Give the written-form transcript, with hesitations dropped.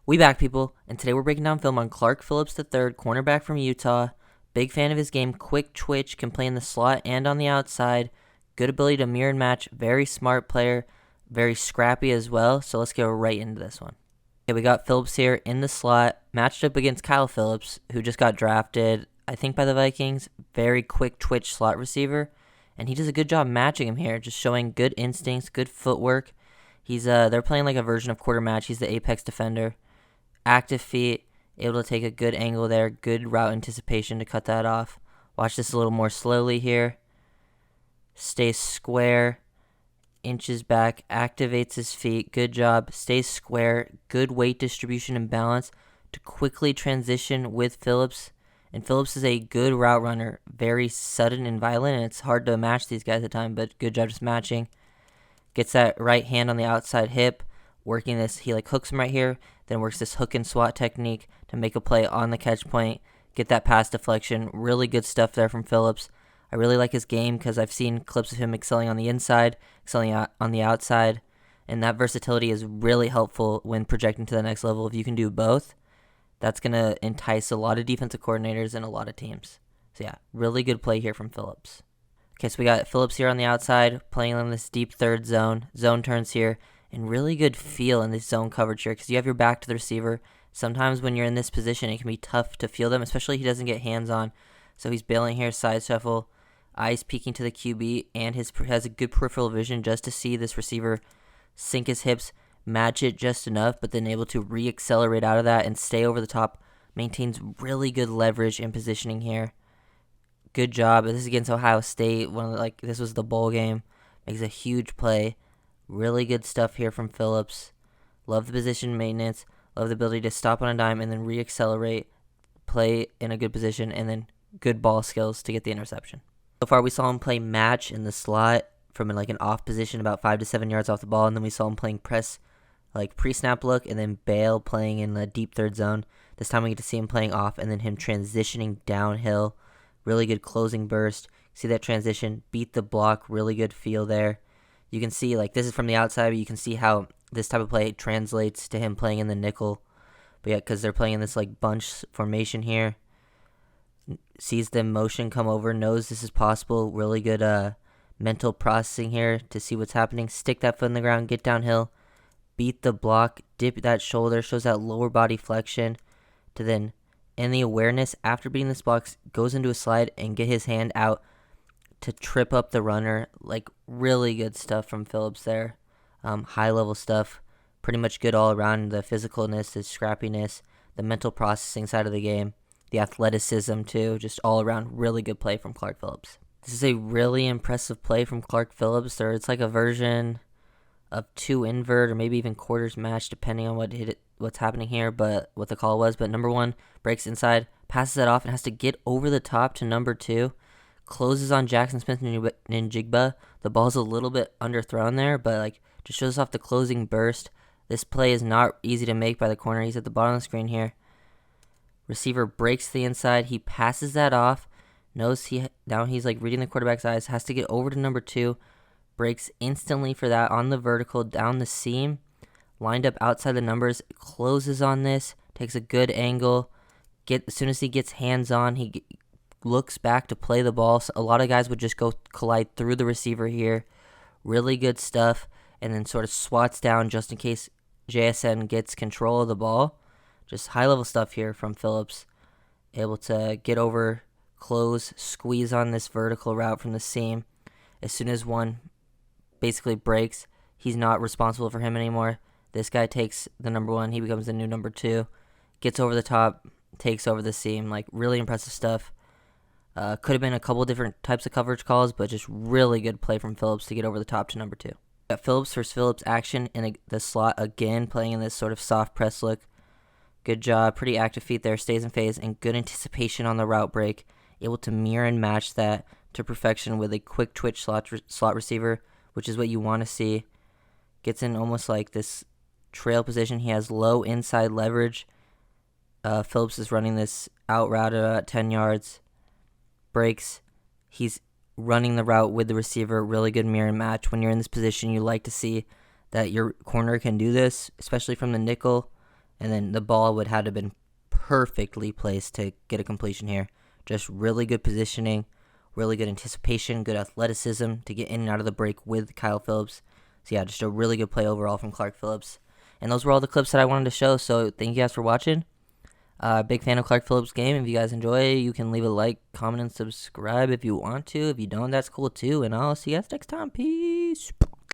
We back, people, and today we're breaking down film on Clark Phillips III, cornerback from Utah. Big fan of his game, quick twitch, can play in the slot and on the outside. Good ability to mirror and match, very smart player, very scrappy as well. So let's go right into this one. Okay, we got Phillips here in the slot, matched up against Kyle Phillips, who just got drafted, I think, by the Vikings. Very quick twitch slot receiver, and he does a good job matching him here, just showing good instincts, good footwork. They're playing like a version of quarter match. He's the apex defender. Active feet, able to take a good angle there, good route anticipation to cut that off. Watch this a little more slowly here. Stays square, inches back, activates his feet, good job. Stays square, good weight distribution and balance to quickly transition with Phillips. And Phillips is a good route runner, very sudden and violent, and it's hard to match these guys at times, but good job just matching. Gets that right hand on the outside hip, working this, he hooks him right here, then works this hook and swat technique to make a play on the catch point, get that pass deflection. Really good stuff there from Phillips. I really like his game because I've seen clips of him excelling on the inside, excelling on the outside, and that versatility is really helpful when projecting to the next level. If you can do both, that's going to entice a lot of defensive coordinators and a lot of teams. So yeah, really good play here from Phillips. Okay, so we got Phillips here on the outside, playing in this deep third zone. Zone turns here. And really good feel in this zone coverage here because you have your back to the receiver. Sometimes when you're in this position, it can be tough to feel them, especially if he doesn't get hands on. So he's bailing here, side shuffle, eyes peeking to the QB, and has a good peripheral vision just to see this receiver sink his hips, match it just enough, but then able to re-accelerate out of that and stay over the top. Maintains really good leverage and positioning here. Good job. This is against Ohio State. This was the bowl game. Makes a huge play. Really good stuff here from Phillips. Love the position maintenance. Love the ability to stop on a dime and then re-accelerate, play in a good position, and then good ball skills to get the interception. So far, we saw him play match in the slot from an off position about 5 to 7 yards off the ball, and then we saw him playing press, pre-snap look, and then bail playing in the deep third zone. This time we get to see him playing off and then him transitioning downhill. Really good closing burst. See that transition, beat the block, really good feel there. You can see, this is from the outside, but you can see how this type of play translates to him playing in the nickel. But yeah, because they're playing in this, bunch formation here. Sees the motion come over, knows this is possible. Really good mental processing here to see what's happening. Stick that foot in the ground, get downhill, beat the block, dip that shoulder, shows that lower body flexion to then, and the awareness after beating this block, goes into a slide and get his hand out to trip up the runner. Really good stuff from Phillips there. High level stuff. Pretty much good all around. The physicalness, the scrappiness, the mental processing side of the game, the athleticism too. Just all around really good play from Clark Phillips. This is a really impressive play from Clark Phillips. It's like a version of two invert or maybe even quarters match depending on what's happening here, but what the call was. But number one breaks inside, passes it off, and has to get over the top to number two. Closes on Jackson Smith-Njigba. The ball's a little bit underthrown there, but just shows off the closing burst. This play is not easy to make by the corner. He's at the bottom of the screen here. Receiver breaks to the inside. He passes that off. Knows now he's reading the quarterback's eyes. Has to get over to number two. Breaks instantly for that on the vertical down the seam. Lined up outside the numbers. Closes on this. Takes a good angle. As soon as he gets hands on, he looks back to play the ball. So a lot of guys would just go collide through the receiver here. Really good stuff. And then sort of swats down just in case JSN gets control of the ball. Just high level stuff here from Phillips. Able to get over, close, squeeze on this vertical route from the seam. As soon as one basically breaks, he's not responsible for him anymore. This guy takes the number one. He becomes the new number two. Gets over the top, takes over the seam. Really impressive stuff. Could have been a couple different types of coverage calls, but just really good play from Phillips to get over the top to number two. Got Phillips versus Phillips action in the slot again, playing in this sort of soft press look. Good job. Pretty active feet there. Stays in phase and good anticipation on the route break. Able to mirror and match that to perfection with a quick twitch slot receiver, which is what you want to see. Gets in almost this trail position. He has low inside leverage. Phillips is running this out route at about 10 yards. Breaks. He's running the route with the receiver. Really good mirror and match. When you're in this position, you like to see that your corner can do this, especially from the nickel. And then the ball would have been perfectly placed to get a completion here. Just really good positioning, really good anticipation, good athleticism to get in and out of the break with Kyle Phillips. So yeah, just a really good play overall from Clark Phillips. And those were all the clips that I wanted to show. So thank you guys for watching. Big fan of Clark Phillips' game. If you guys enjoy, you can leave a like, comment, and subscribe if you want to. If you don't, that's cool too. And I'll see you guys next time. Peace.